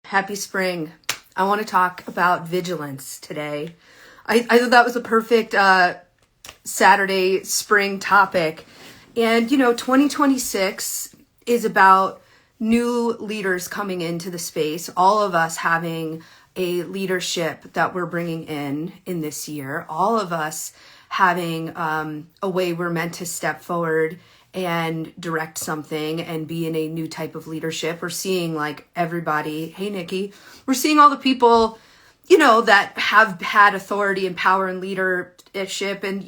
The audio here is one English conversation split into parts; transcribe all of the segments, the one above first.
Happy spring. I want to talk about vigilance today. I thought that was a perfect Saturday spring topic. And, 2026 is about new leaders coming into the space, all of us having a leadership that we're bringing in this year, all of us having a way we're meant to step forward and direct something and be in a new type of leadership. We're seeing like everybody, hey Nikki, we're seeing all the people, that have had authority and power and leadership, and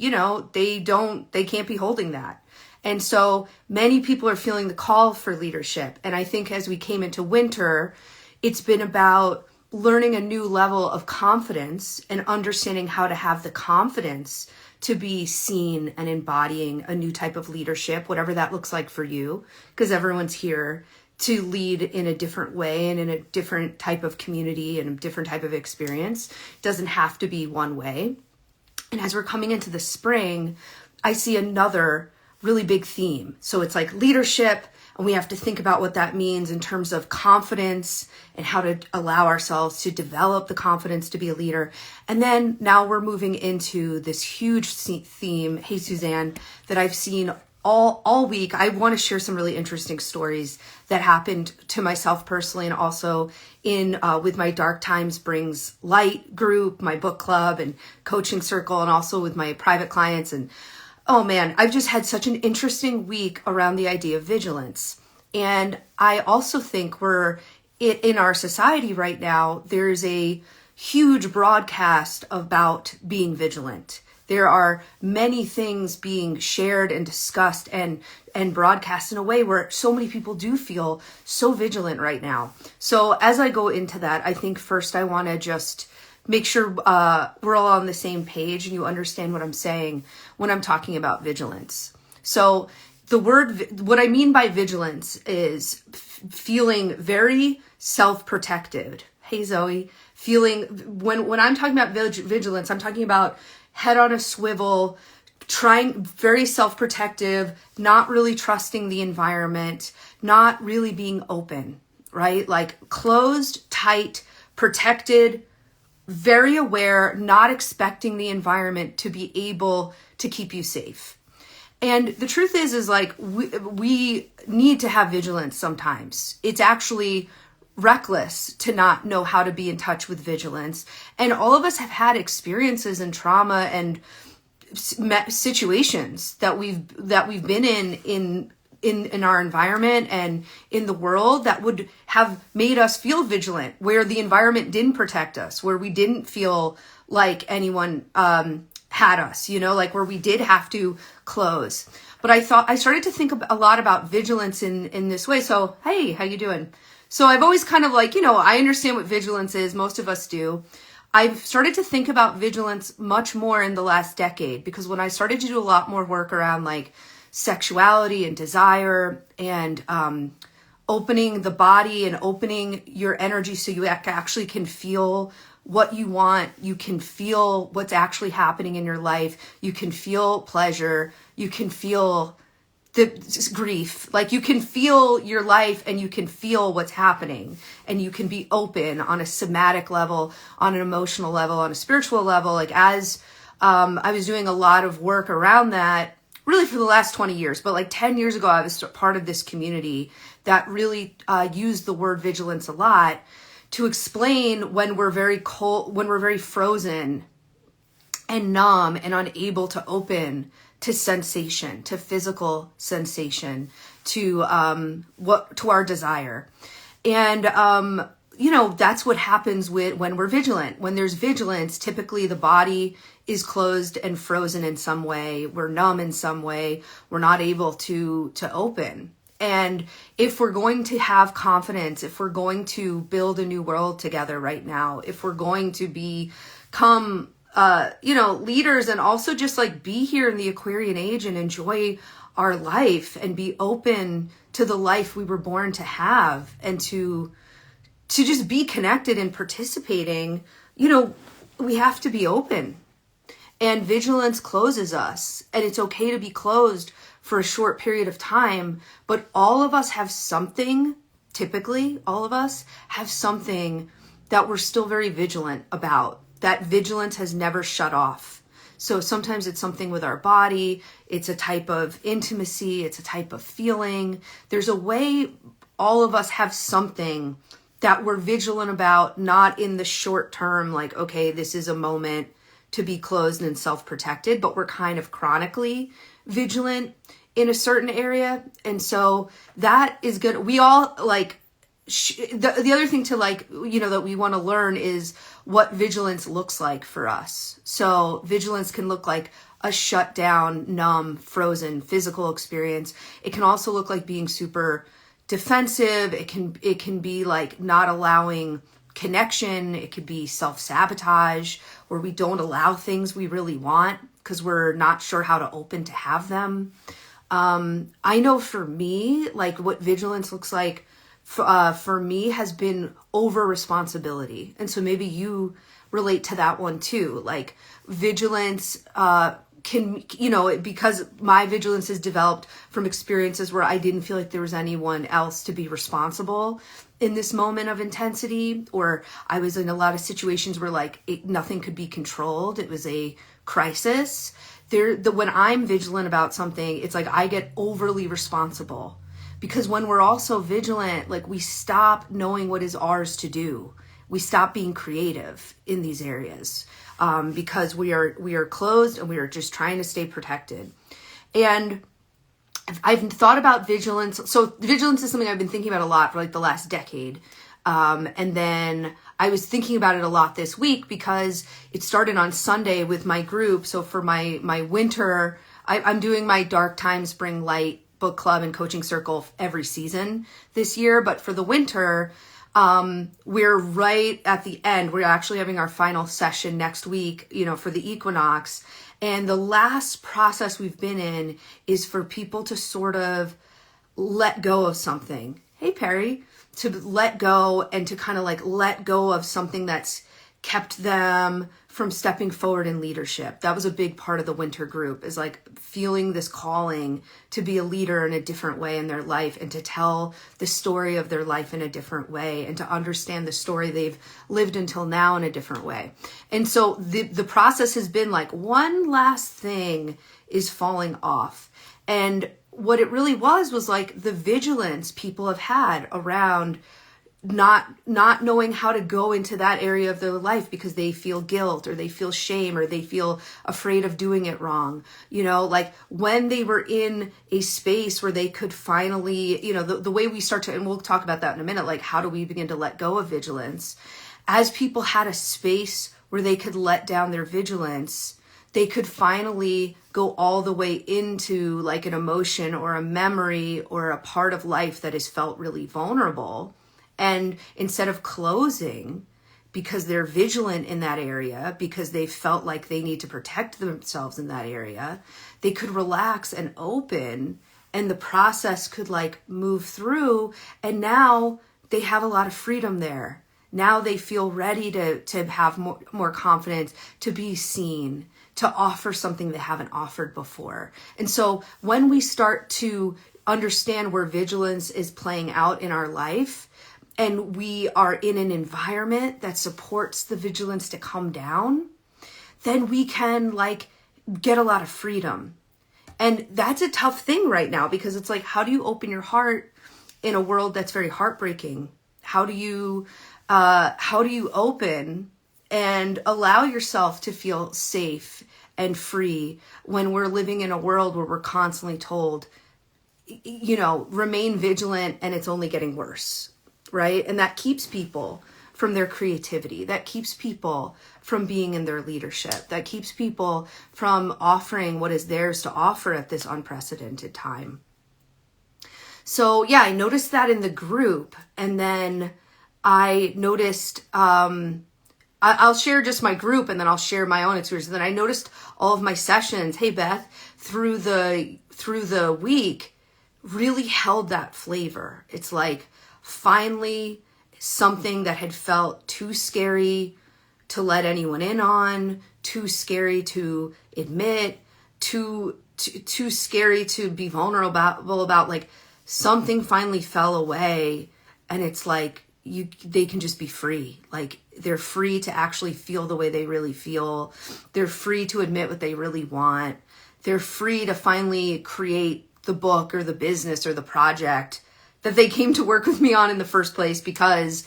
they can't be holding that. And so many people are feeling the call for leadership. And I think as we came into winter, it's been about learning a new level of confidence and understanding how to have the confidence to be seen and embodying a new type of leadership, whatever that looks like for you, because everyone's here to lead in a different way and in a different type of community and a different type of experience. It doesn't have to be one way. And as we're coming into the spring, I see another really big theme. So it's like leadership, and we have to think about what that means in terms of confidence and how to allow ourselves to develop the confidence to be a leader. And then now we're moving into this huge theme, hey Suzanne, that I've seen all week. I want to share some really interesting stories that happened to myself personally, and also in with my Dark Times Brings Light group, my book club and coaching circle, and also with my private clients. And oh man, I've just had such an interesting week around the idea of vigilance. And I also think we're in our society right now, there's a huge broadcast about being vigilant. There are many things being shared and discussed and broadcast in a way where so many people do feel so vigilant right now. So as I go into that, I think first I want to just make sure we're all on the same page and you understand what I'm saying when I'm talking about vigilance. So the word, what I mean by vigilance is feeling very self-protected. Hey Zoe, feeling, when I'm talking about vigilance, I'm talking about head on a swivel, trying, very self-protective, not really trusting the environment, not really being open, right? Like closed, tight, protected, very aware, not expecting the environment to be able to keep you safe. And the truth is like we need to have vigilance sometimes. It's actually reckless to not know how to be in touch with vigilance. And all of us have had experiences and trauma and situations that we've been in our environment and in the world that would have made us feel vigilant, where the environment didn't protect us, where we didn't feel like anyone had us, like where we did have to close. But I started to think a lot about vigilance in this way. So, hey, how you doing? So I've always kind of I understand what vigilance is. Most of us do. I've started to think about vigilance much more in the last decade, because when I started to do a lot more work around like sexuality and desire and opening the body and opening your energy so you actually can feel what you want, you can feel what's actually happening in your life, you can feel pleasure, you can feel the grief, like you can feel your life and you can feel what's happening, and you can be open on a somatic level, on an emotional level, on a spiritual level. Like as I was doing a lot of work around that really for the last 20 years, but like 10 years ago, I was part of this community that really used the word vigilance a lot to explain when we're very cold, when we're very frozen and numb and unable to open to sensation, to physical sensation, to our desire. And that's what happens when we're vigilant. When there's vigilance, typically the body is closed and frozen in some way. We're numb in some way. We're not able to open. And if we're going to have confidence, if we're going to build a new world together right now, if we're going to become leaders, and also just like be here in the Aquarian age and enjoy our life and be open to the life we were born to have, and to just be connected and participating, we have to be open. And vigilance closes us, and it's okay to be closed for a short period of time, but all of us have something typically all of us have something that we're still very vigilant about. That vigilance has never shut off. So sometimes it's something with our body, it's a type of intimacy, it's a type of feeling. There's a way all of us have something that we're vigilant about, not in the short term, like, okay, this is a moment to be closed and self-protected, but we're kind of chronically vigilant in a certain area. And so that is good. We all like, the other thing to like, that we want to learn is what vigilance looks like for us. So vigilance can look like a shut down, numb, frozen physical experience. It can also look like being super defensive. It can be like not allowing connection. It could be self-sabotage, where we don't allow things we really want because we're not sure how to open to have them. I know for me, like what vigilance looks like for me has been over responsibility. And so maybe you relate to that one too. Like vigilance, can, because my vigilance is developed from experiences where I didn't feel like there was anyone else to be responsible in this moment of intensity, or I was in a lot of situations where like nothing could be controlled. It was a crisis. When I'm vigilant about something, it's like I get overly responsible, because when we're also vigilant, like we stop knowing what is ours to do. We stop being creative in these areas because we are closed and we are just trying to stay protected. And I've thought about vigilance. So vigilance is something I've been thinking about a lot for like the last decade. And then I was thinking about it a lot this week because it started on Sunday with my group. So for my winter, I'm doing my Dark Time Spring Light book club and coaching circle every season this year. But for the winter, we're right at the end. We're actually having our final session next week, for the equinox. And the last process we've been in is for people to sort of let go of something. Hey, Perry, to let go and to kind of like let go of something that's kept them from stepping forward in leadership. That was a big part of the winter group, is like feeling this calling to be a leader in a different way in their life and to tell the story of their life in a different way and to understand the story they've lived until now in a different way. And so the process has been like one last thing is falling off. And what it really was like the vigilance people have had around not knowing how to go into that area of their life because they feel guilt or they feel shame or they feel afraid of doing it wrong. Like when they were in a space where they could finally, the way we start to, and we'll talk about that in a minute, like how do we begin to let go of vigilance? As people had a space where they could let down their vigilance, they could finally go all the way into like an emotion or a memory or a part of life that has felt really vulnerable. And instead of closing because they're vigilant in that area, because they felt like they need to protect themselves in that area, they could relax and open, and the process could like move through. And now they have a lot of freedom there. Now they feel ready to have more confidence, to be seen, to offer something they haven't offered before. And so when we start to understand where vigilance is playing out in our life, and we are in an environment that supports the vigilance to come down, then we can like get a lot of freedom. And that's a tough thing right now, because it's like, how do you open your heart in a world that's very heartbreaking? How do you open and allow yourself to feel safe and free when we're living in a world where we're constantly told, remain vigilant and it's only getting worse? Right? And that keeps people from their creativity. That keeps people from being in their leadership. That keeps people from offering what is theirs to offer at this unprecedented time. So yeah, I noticed that in the group. And then I noticed, I'll share just my group and then I'll share my own experience. And then I noticed all of my sessions, hey Beth, through the week really held that flavor. It's like, finally, something that had felt too scary to let anyone in on, too scary to admit, too scary to be vulnerable about, like something finally fell away And it's like, they can just be free. Like, they're free to actually feel the way they really feel. They're free to admit what they really want. They're free to finally create the book or the business or the project that they came to work with me on in the first place, because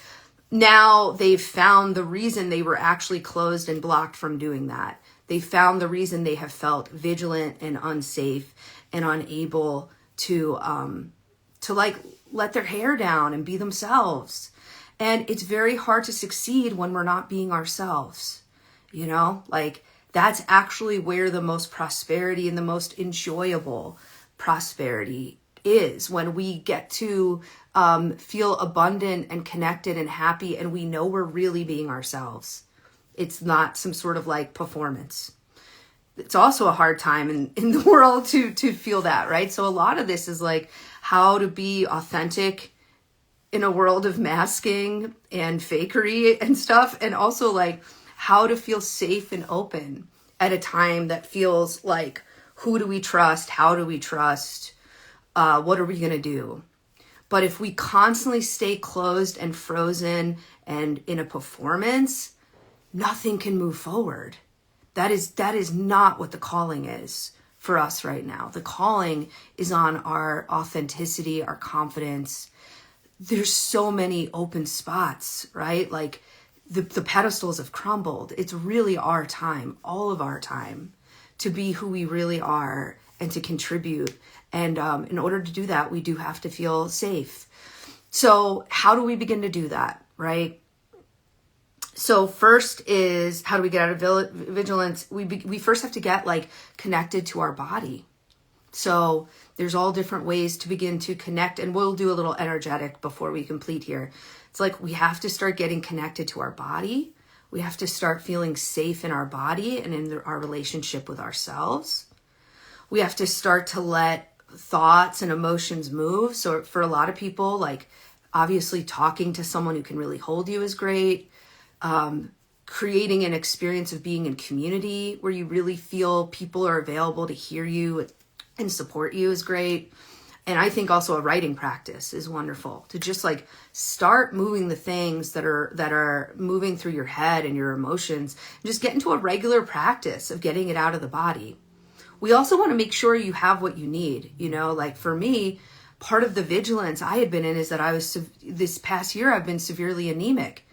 now they've found the reason they were actually closed and blocked from doing that. They found the reason they have felt vigilant and unsafe and unable to like let their hair down and be themselves. And it's very hard to succeed when we're not being ourselves, you know? Like, that's actually where the most prosperity and the most enjoyable prosperity is, when we get to feel abundant and connected and happy, and we know we're really being ourselves. It's not some sort of like performance. It's also a hard time in the world to feel that, right? So a lot of this is like how to be authentic in a world of masking and fakery and stuff, and also like how to feel safe and open at a time that feels like, who do we trust? How do we trust? What are we going to do? But if we constantly stay closed and frozen and in a performance, nothing can move forward. That is not what the calling is for us right now. The calling is on our authenticity, our confidence. There's so many open spots, right? Like the pedestals have crumbled. It's really our time, all of our time, to be who we really are and to contribute. And in order to do that, we do have to feel safe. So how do we begin to do that, right? So first is, how do we get out of vigilance? We first have to get like connected to our body. So there's all different ways to begin to connect, and we'll do a little energetic before we complete here. It's like we have to start getting connected to our body. We have to start feeling safe in our body and in our relationship with ourselves. We have to start to let thoughts and emotions move. So for a lot of people, like obviously talking to someone who can really hold you is great. Creating an experience of being in community where you really feel people are available to hear you and support you is great. And I think also a writing practice is wonderful, to just like start moving the things that are moving through your head and your emotions, and just get into a regular practice of getting it out of the body. We also want to make sure you have what you need. You know, like for me, part of the vigilance I had been in is that this past year, I've been severely anemic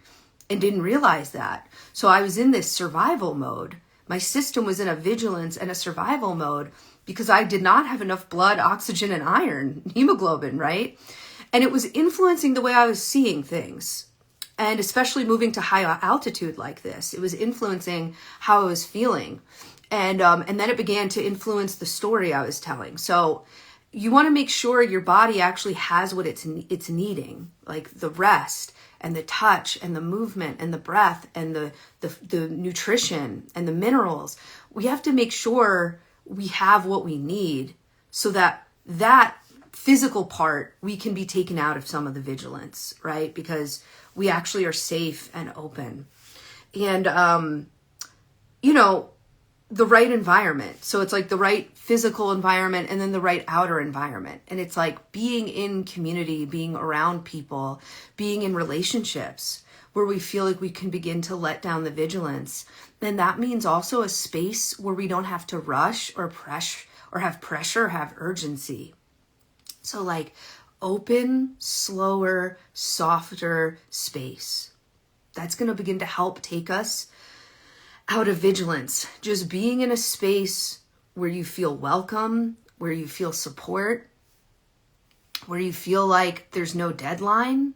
and didn't realize that. So I was in this survival mode. My system was in a vigilance and a survival mode because I did not have enough blood, oxygen, and iron, hemoglobin, right? And it was influencing the way I was seeing things. And especially moving to high altitude like this, it was influencing how I was feeling. And then it began to influence the story I was telling. So you want to make sure your body actually has what it's needing, like the rest and the touch and the movement and the breath and the nutrition and the minerals. We have to make sure we have what we need so that physical part, we can be taken out of some of the vigilance, right? Because we actually are safe and open. And, the right environment. So it's like the right physical environment and then the right outer environment. And it's like being in community, being around people, being in relationships where we feel like we can begin to let down the vigilance. Then that means also a space where we don't have to rush or have pressure, have urgency. So like open, slower, softer space. That's going to begin to help take us out of vigilance. Just being in a space where you feel welcome, where you feel support, where you feel like there's no deadline,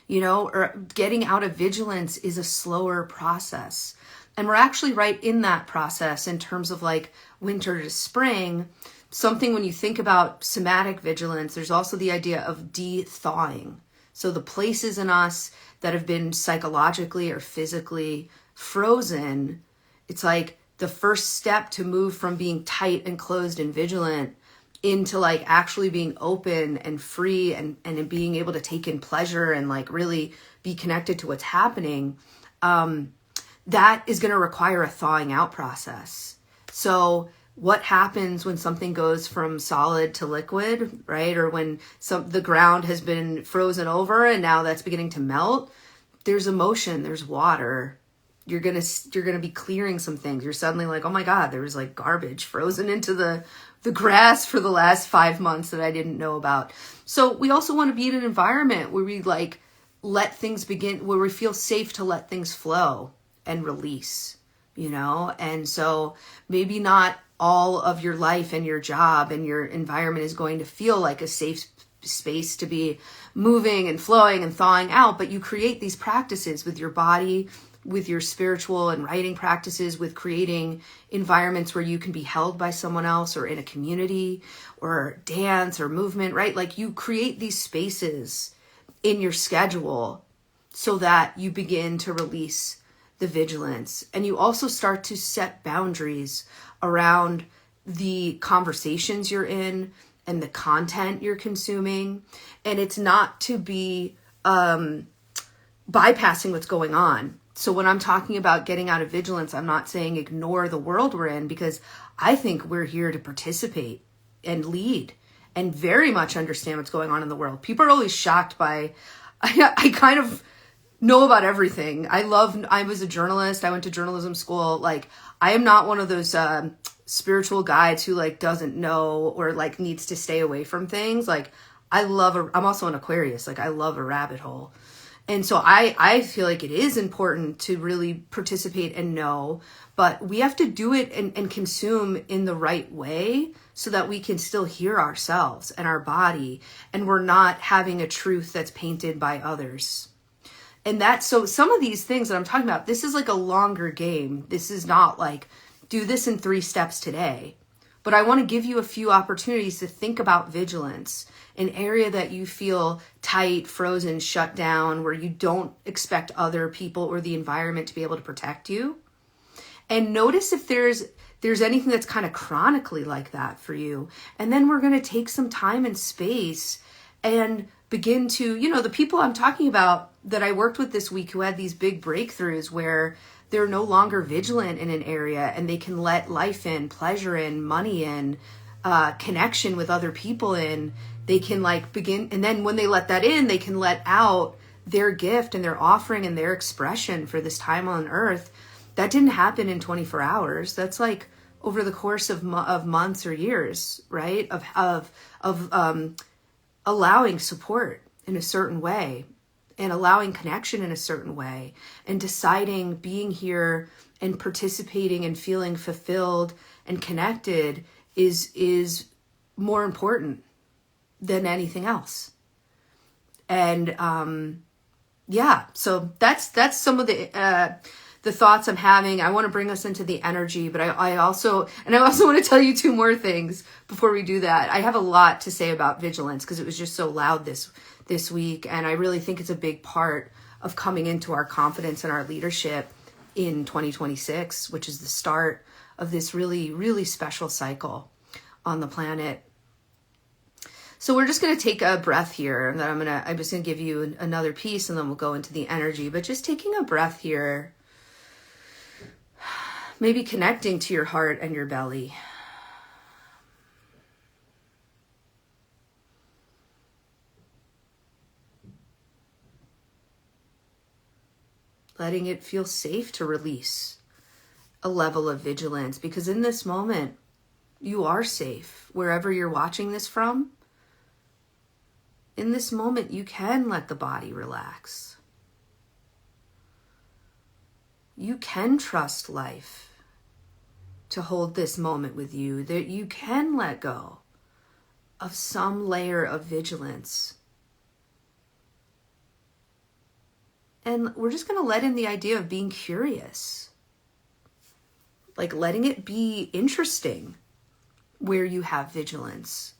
or getting out of vigilance is a slower process. And we're actually right in that process in terms of like winter to spring. Something when you think about somatic vigilance, there's also the idea of de-thawing. So the places in us that have been psychologically or physically frozen, it's like the first step to move from being tight and closed and vigilant into like actually being open and free and being able to take in pleasure and like really be connected to what's happening. That is going to require a thawing out process. So what happens when something goes from solid to liquid, right? Or when the ground has been frozen over and now that's beginning to melt. There's emotion, there's water. You're gonna be clearing some things. You're suddenly like, oh my God, there was like garbage frozen into the grass for the last 5 months that I didn't know about. So we also want to be in an environment where we like let things begin, where we feel safe to let things flow and release, you know? And so maybe not all of your life and your job and your environment is going to feel like a safe space to be moving and flowing and thawing out, but you create these practices with your body, with your spiritual and writing practices, with creating environments where you can be held by someone else or in a community or dance or movement, right? Like you create these spaces in your schedule so that you begin to release the vigilance. And you also start to set boundaries around the conversations you're in and the content you're consuming. And it's not to be bypassing what's going on. So when I'm talking about getting out of vigilance, I'm not saying ignore the world we're in, because I think we're here to participate and lead and very much understand what's going on in the world. People are always shocked by, I kind of know about everything. I was a journalist. I went to journalism school. Like, I am not one of those spiritual guides who like doesn't know or like needs to stay away from things. Like I'm also an Aquarius. Like I love a rabbit hole. And so I feel like it is important to really participate and know, but we have to do it and consume in the right way so that we can still hear ourselves and our body, and we're not having a truth that's painted by others. And so some of these things that I'm talking about, this is like a longer game. This is not like do this in 3 steps today. But I want to give you a few opportunities to think about vigilance, an area that you feel tight, frozen, shut down, where you don't expect other people or the environment to be able to protect you. And notice if there's anything that's kind of chronically like that for you. And then we're going to take some time and space and begin to, the people I'm talking about that I worked with this week who had these big breakthroughs where they're no longer vigilant in an area and they can let life in, pleasure in, money in, connection with other people in. They can like begin, and then when they let that in, they can let out their gift and their offering and their expression for this time on earth. That didn't happen in 24 hours. That's like over the course of months or years, right? Of allowing support in a certain way and allowing connection in a certain way and deciding being here and participating and feeling fulfilled and connected is more important than anything else. And so that's some of the thoughts I'm having. I want to bring us into the energy, but I also want to tell you 2 more things before we do that. I have a lot to say about vigilance because it was just so loud this week, and I really think it's a big part of coming into our confidence and our leadership in 2026, which is the start of this really, really special cycle on the planet. So we're just going to take a breath here, and then I'm just going to give you another piece, and then we'll go into the energy. But just taking a breath here, maybe connecting to your heart and your belly. Letting it feel safe to release a level of vigilance, because in this moment, you are safe. Wherever you're watching this from, in this moment, you can let the body relax. You can trust life to hold this moment with you, that you can let go of some layer of vigilance. And we're just going to let in the idea of being curious, like letting it be interesting where you have vigilance,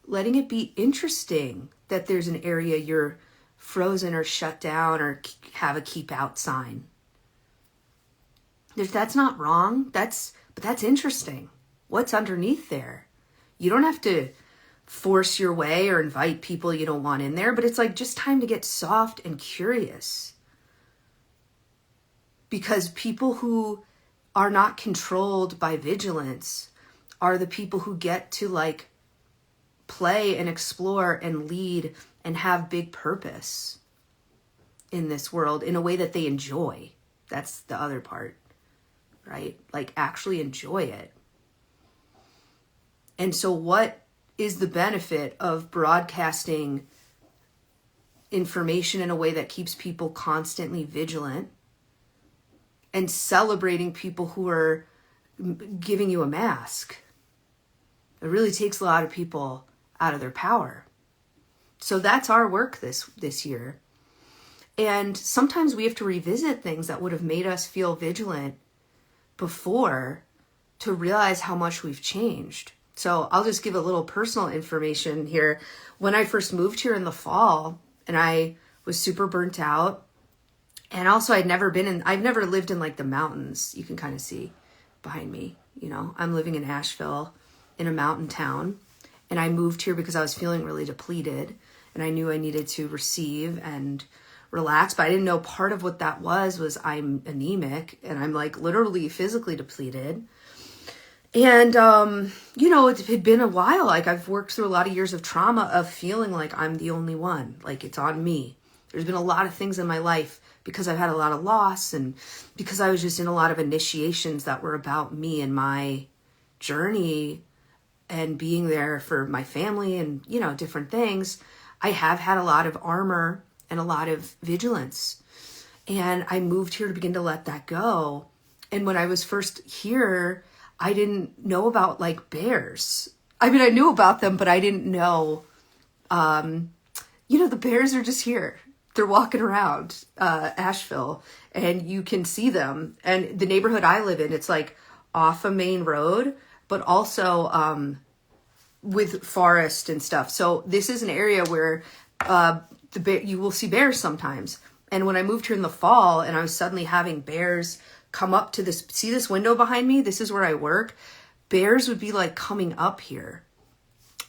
letting it be interesting that there's an area you're frozen or shut down or have a keep out sign. That's not wrong. But that's interesting. What's underneath there? You don't have to force your way or invite people you don't want in there, but it's like just time to get soft and curious. Because people who are not controlled by vigilance are the people who get to like play and explore and lead and have big purpose in this world in a way that they enjoy. That's the other part, right? Like actually enjoy it. And so what is the benefit of broadcasting information in a way that keeps people constantly vigilant and celebrating people who are giving you a mask? It really takes a lot of people out of their power. So that's our work this year. And sometimes we have to revisit things that would have made us feel vigilant before to realize how much we've changed. So I'll just give a little personal information here. When I first moved here in the fall, and I was super burnt out, and also I've never lived in like the mountains. You can kind of see behind me, you know, I'm living in Asheville in a mountain town, and I moved here because I was feeling really depleted, and I knew I needed to receive and relax, but I didn't know part of what that was I'm anemic, and I'm like literally physically depleted. And, you know, it had been a while. Like I've worked through a lot of years of trauma of feeling like I'm the only one, like it's on me. There's been a lot of things in my life because I've had a lot of loss and because I was just in a lot of initiations that were about me and my journey and being there for my family and, you know, different things. I have had a lot of armor and a lot of vigilance. And I moved here to begin to let that go. And when I was first here, I didn't know about like bears. I mean, I knew about them, but I didn't know, you know, the bears are just here. They're walking around Asheville and you can see them. And the neighborhood I live in, it's like off a main road, but also with forest and stuff. So this is an area where you will see bears sometimes. And when I moved here in the fall and I was suddenly having bears come up to see this window behind me, this is where I work, bears would be like coming up here.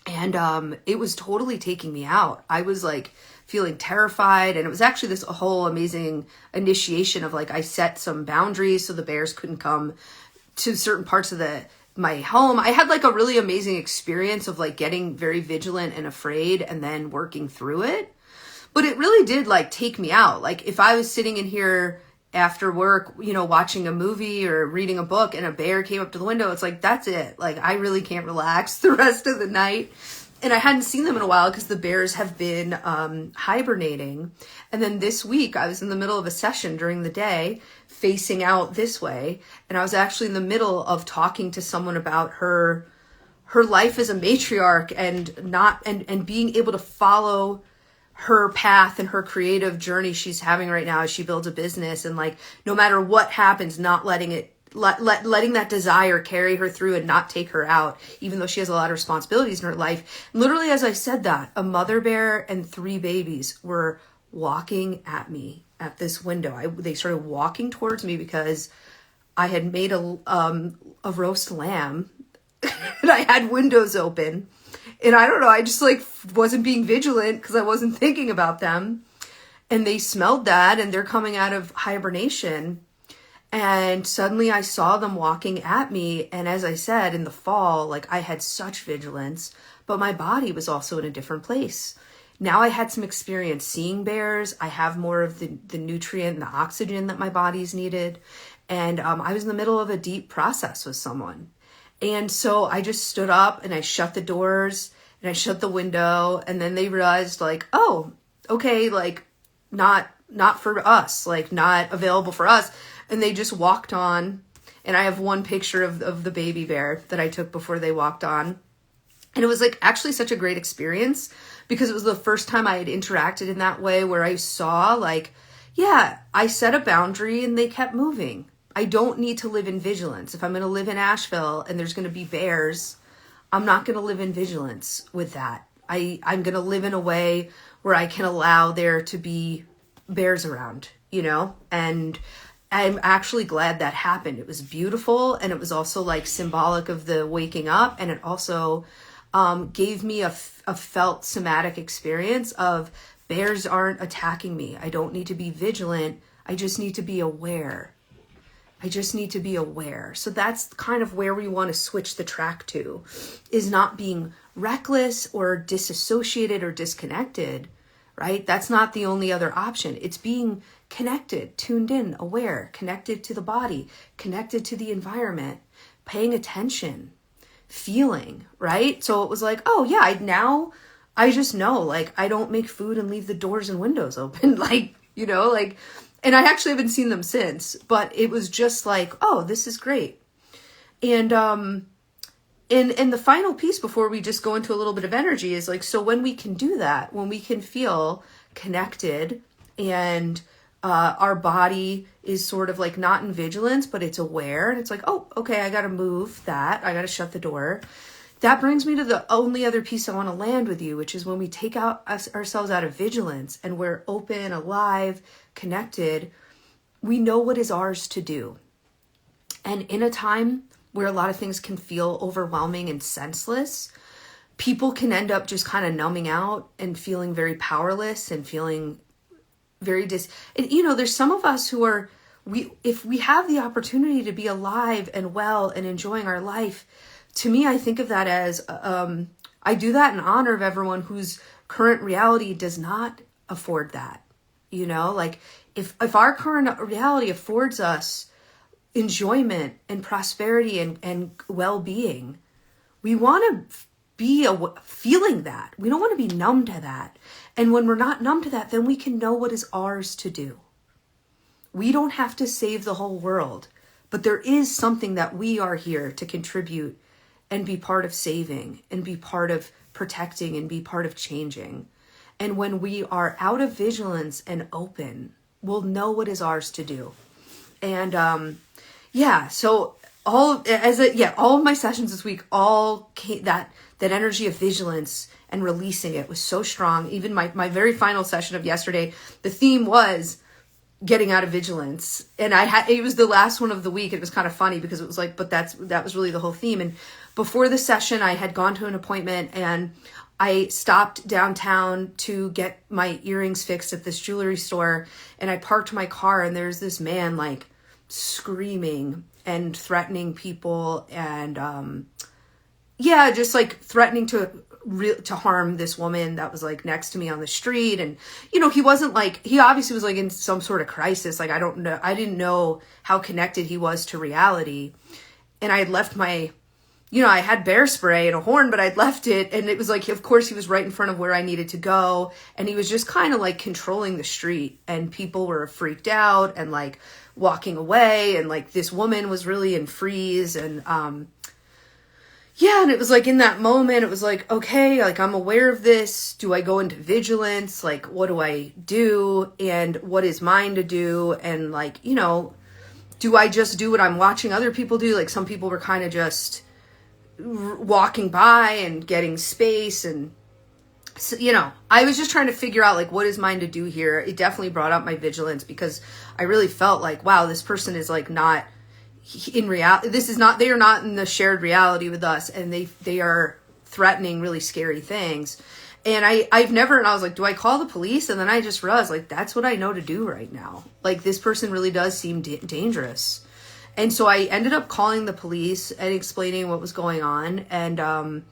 And it was totally taking me out. I was like feeling terrified. And it was actually this whole amazing initiation of like, I set some boundaries so the bears couldn't come to certain parts of my home. I had like a really amazing experience of like getting very vigilant and afraid and then working through it. But it really did like take me out. Like if I was sitting in here after work, you know, watching a movie or reading a book and a bear came up to the window, it's like, that's it. Like I really can't relax the rest of the night. And I hadn't seen them in a while because the bears have been hibernating. And then this week I was in the middle of a session during the day facing out this way. And I was actually in the middle of talking to someone about her life as a matriarch and being able to follow her path and her creative journey she's having right now as she builds a business. And like, no matter what happens, not letting letting that desire carry her through and not take her out, even though she has a lot of responsibilities in her life. Literally, as I said that, a mother bear and 3 babies were walking at me at this window. They started walking towards me because I had made a roast lamb and I had windows open. And I don't know, I just like wasn't being vigilant because I wasn't thinking about them. And they smelled that and they're coming out of hibernation. And suddenly I saw them walking at me. And as I said, in the fall, like I had such vigilance, but my body was also in a different place. Now I had some experience seeing bears. I have more of the nutrient and the oxygen that my body's needed. And I was in the middle of a deep process with someone. And so I just stood up and I shut the doors and I shut the window. And then they realized like, oh, okay, like not for us, like not available for us. And they just walked on. And I have one picture of the baby bear that I took before they walked on. And it was like actually such a great experience because it was the first time I had interacted in that way where I saw like, yeah, I set a boundary and they kept moving. I don't need to live in vigilance. If I'm going to live in Asheville and there's going to be bears, I'm not going to live in vigilance with that. I'm going to live in a way where I can allow there to be bears around, you know? And I'm actually glad that happened. It was beautiful. And it was also like symbolic of the waking up. And it also gave me a felt somatic experience of bears aren't attacking me. I don't need to be vigilant. I just need to be aware. I just need to be aware. So that's kind of where we want to switch the track to, is not being reckless or disassociated or disconnected, right? That's not the only other option. It's being connected, tuned in, aware, connected to the body, connected to the environment, paying attention, feeling, right? So it was like, oh yeah, I just know, like, I don't make food and leave the doors and windows open. Like, like, and I actually haven't seen them since, but it was just like, oh, this is great. And, and the final piece before we just go into a little bit of energy is like, so when we can do that, when we can feel connected and our body is sort of like not in vigilance, but it's aware, and it's like, oh, okay, I got to move that. I got to shut the door. That brings me to the only other piece I want to land with you, which is when we take ourselves out of vigilance and we're open, alive, connected, we know what is ours to do. And in a time where a lot of things can feel overwhelming and senseless, people can end up just kind of numbing out and feeling very powerless and feeling very and there's some of us who are, if we have the opportunity to be alive and well and enjoying our life, to me, I think of that as, I do that in honor of everyone whose current reality does not afford that. Like if our current reality affords us enjoyment and prosperity and well-being, we want to be feeling that. We don't want to be numb to that. And when we're not numb to that, then we can know what is ours to do. We don't have to save the whole world, but there is something that we are here to contribute and be part of saving and be part of protecting and be part of changing. And when we are out of vigilance and open, we'll know what is ours to do. And so all of my sessions this week, all came, that energy of vigilance and releasing it was so strong. Even my very final session of yesterday, the theme was getting out of vigilance. And it was the last one of the week. It was kind of funny because it was like, but that was really the whole theme. And before the session, I had gone to an appointment and I stopped downtown to get my earrings fixed at this jewelry store. And I parked my car and there's this man like screaming and threatening people and, just like threatening to harm this woman that was like next to me on the street. And, he wasn't like, he obviously was like in some sort of crisis. Like, I didn't know how connected he was to reality. And I had left my, I had bear spray and a horn, but I'd left it. And it was like, of course he was right in front of where I needed to go. And he was just kind of like controlling the street and people were freaked out and like walking away. And like this woman was really in freeze and, and it was like in that moment, it was like, okay, like I'm aware of this. Do I go into vigilance? Like, what do I do? And what is mine to do? And like, do I just do what I'm watching other people do? Like some people were kind of just walking by and getting space. And, so, I was just trying to figure out like, what is mine to do here? It definitely brought up my vigilance because I really felt like, wow, this person is like not in reality, they are not in the shared reality with us, and they are threatening really scary things. And I was like, do I call the police? And then I just realized like, that's what I know to do right now. Like this person really does seem dangerous. And so I ended up calling the police and explaining what was going on. And,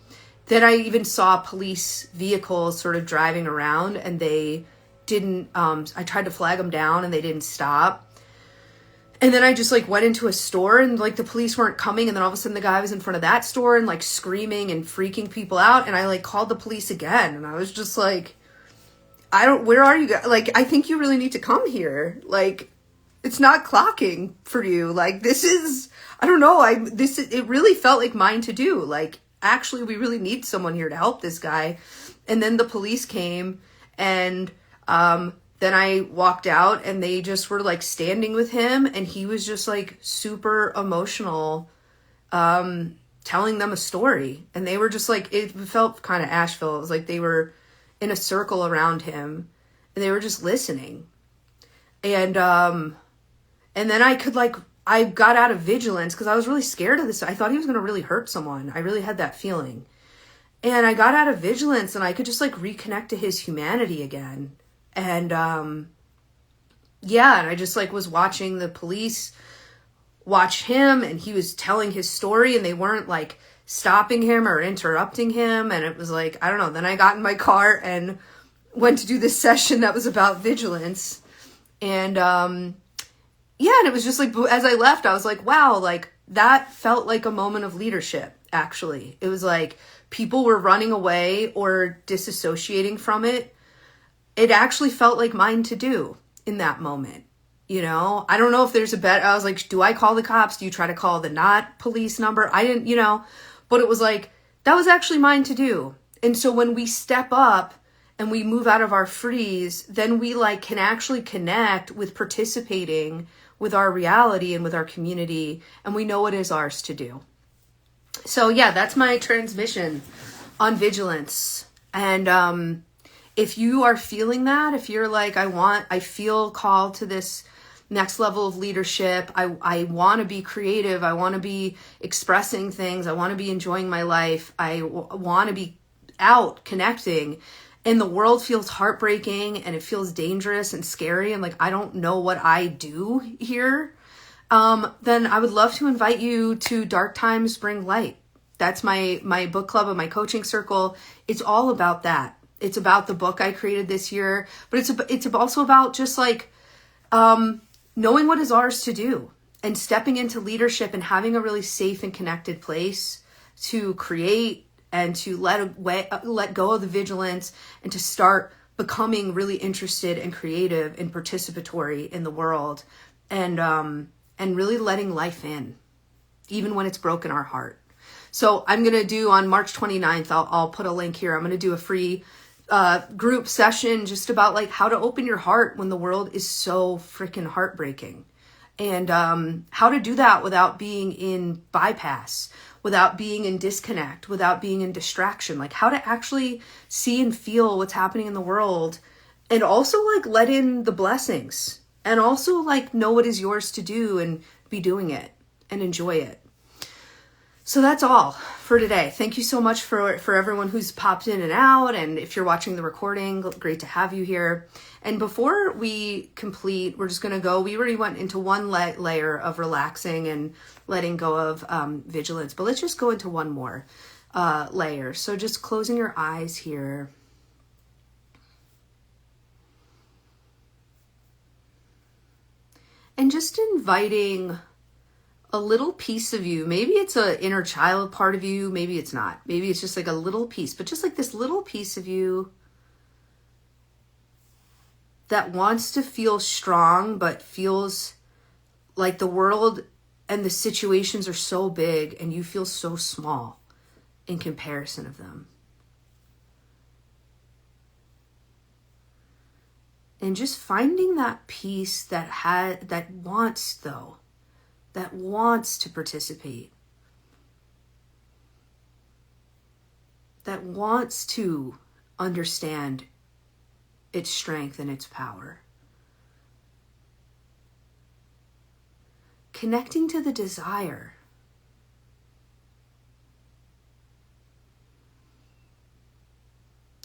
then I even saw police vehicles sort of driving around and they didn't, I tried to flag them down and they didn't stop. And then I just like went into a store and like the police weren't coming. And then all of a sudden the guy was in front of that store and like screaming and freaking people out. And I like called the police again. And I was just like, where are you guys? Like, I think you really need to come here. Like, it's not clocking for you. Like, this is, I don't know. It really felt like mine to do. Like, actually, we really need someone here to help this guy. And then the police came and, then I walked out and they just were like standing with him and he was just like super emotional, telling them a story. And they were just like, it felt kind of Asheville. It was like they were in a circle around him and they were just listening. And then I got out of vigilance because I was really scared of this. I thought he was going to really hurt someone. I really had that feeling. And I got out of vigilance and I could just like reconnect to his humanity again. And, and I just like was watching the police watch him, and he was telling his story, and they weren't like stopping him or interrupting him. And it was like, I don't know. Then I got in my car and went to do this session that was about vigilance. And yeah, and it was just like, as I left, I was like, wow, like that felt like a moment of leadership, actually. It was like people were running away or disassociating from it. It actually felt like mine to do in that moment. You know, I don't know if there's a bet. I was like, do I call the cops? Do you try to call the not police number? I didn't, you know, but it was like, that was actually mine to do. And so when we step up and we move out of our freeze, then we like can actually connect with participating with our reality and with our community. And we know what is ours to do. So yeah, that's my transmission on vigilance. And, if you are feeling that, if you're like, I feel called to this next level of leadership. I want to be creative. I want to be expressing things. I want to be enjoying my life. I want to be out connecting, and the world feels heartbreaking and it feels dangerous and scary. And like, I don't know what I do here. Then I would love to invite you to Dark Times Bring Light. That's my book club and my coaching circle. It's all about that. It's about the book I created this year, but it's also about just like knowing what is ours to do and stepping into leadership and having a really safe and connected place to create and to let go of the vigilance and to start becoming really interested and creative and participatory in the world, and really letting life in, even when it's broken our heart. So I'm going to do on March 29th, I'll put a link here. I'm going to do a free group session just about like how to open your heart when the world is so freaking heartbreaking, and how to do that without being in bypass, without being in disconnect, without being in distraction, like how to actually see and feel what's happening in the world, and also like let in the blessings, and also like know what is yours to do and be doing it and enjoy it. So that's all for today. Thank you so much for everyone who's popped in and out. And if you're watching the recording, great to have you here. And before we complete, we're just going to go, we already went into one layer of relaxing and letting go of vigilance, but let's just go into one more layer. So just closing your eyes here. And just inviting a little piece of you. Maybe it's an inner child part of you. Maybe it's not. Maybe it's just like a little piece, but just like this little piece of you that wants to feel strong, but feels like the world and the situations are so big and you feel so small in comparison of them. And just finding that piece that wants to participate, that wants to understand its strength and its power. Connecting to the desire.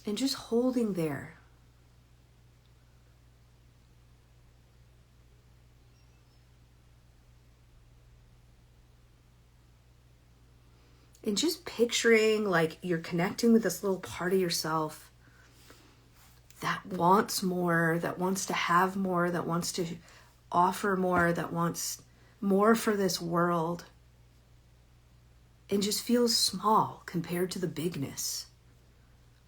And just holding there. And just picturing like you're connecting with this little part of yourself that wants more, that wants to have more, that wants to offer more, that wants more for this world, and just feels small compared to the bigness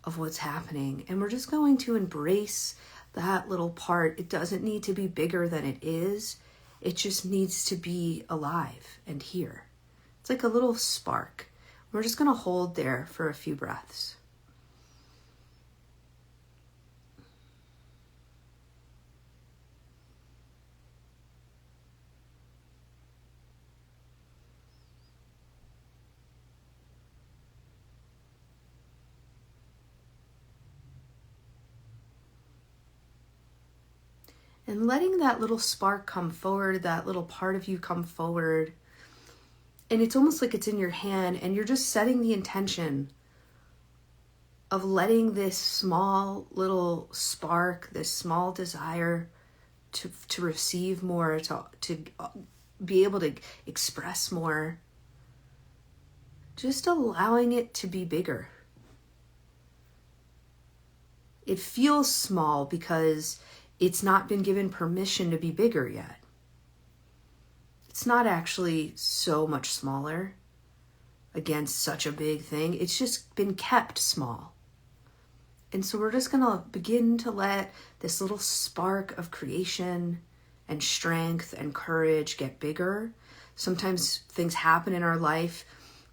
of what's happening. And we're just going to embrace that little part. It doesn't need to be bigger than it is. It just needs to be alive and here. It's like a little spark. We're just going to hold there for a few breaths. And letting that little spark come forward, that little part of you come forward. And it's almost like it's in your hand, and you're just setting the intention of letting this small little spark, this small desire to receive more, to be able to express more. Just allowing it to be bigger. It feels small because it's not been given permission to be bigger yet. It's not actually so much smaller against such a big thing. It's just been kept small. And so we're just going to begin to let this little spark of creation and strength and courage get bigger. Sometimes things happen in our life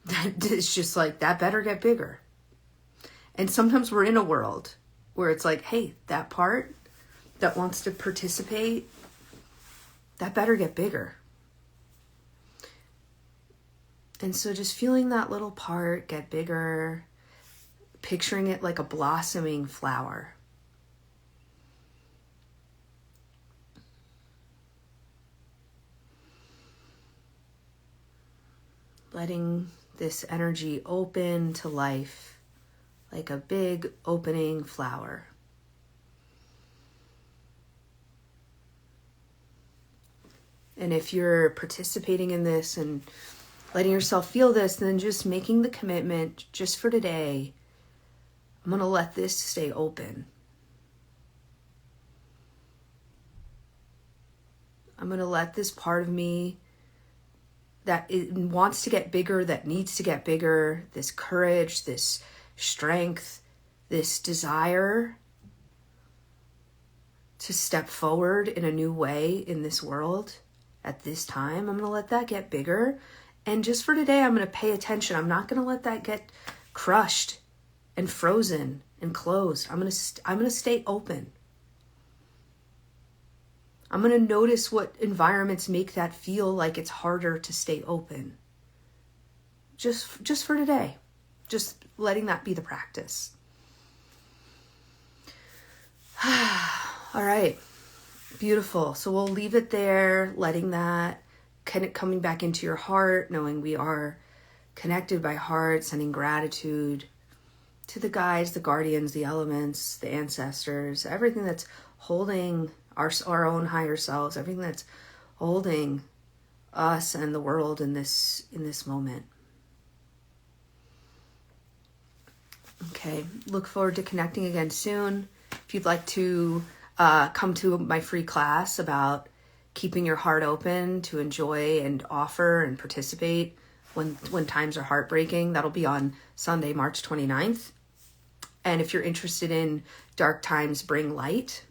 that it's just like, that better get bigger. And sometimes we're in a world where it's like, hey, that part that wants to participate, that better get bigger. And so just feeling that little part get bigger, picturing it like a blossoming flower. Letting this energy open to life like a big opening flower. And if you're participating in this and letting yourself feel this, then just making the commitment just for today, I'm going to let this stay open. I'm going to let this part of me that it wants to get bigger, that needs to get bigger, this courage, this strength, this desire to step forward in a new way in this world at this time, I'm going to let that get bigger. And just for today, I'm going to pay attention. I'm not going to let that get crushed and frozen and closed. I'm going to stay open. I'm going to notice what environments make that feel like it's harder to stay open. Just for today. Just letting that be the practice. All right. Beautiful. So we'll leave it there, letting that kind of coming back into your heart, knowing we are connected by heart, sending gratitude to the guides, the guardians, the elements, the ancestors, everything that's holding our own higher selves, everything that's holding us and the world in this moment. Okay, look forward to connecting again soon. If you'd like to come to my free class about keeping your heart open to enjoy and offer and participate when times are heartbreaking, that'll be on Sunday, March 29th. And if you're interested in Dark Times Bring Light,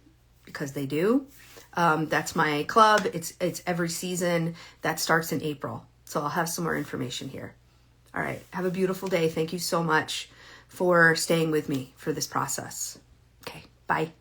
because they do, that's my club. It's every season. That starts in April. So I'll have some more information here. All right. Have a beautiful day. Thank you so much for staying with me for this process. Okay. Bye.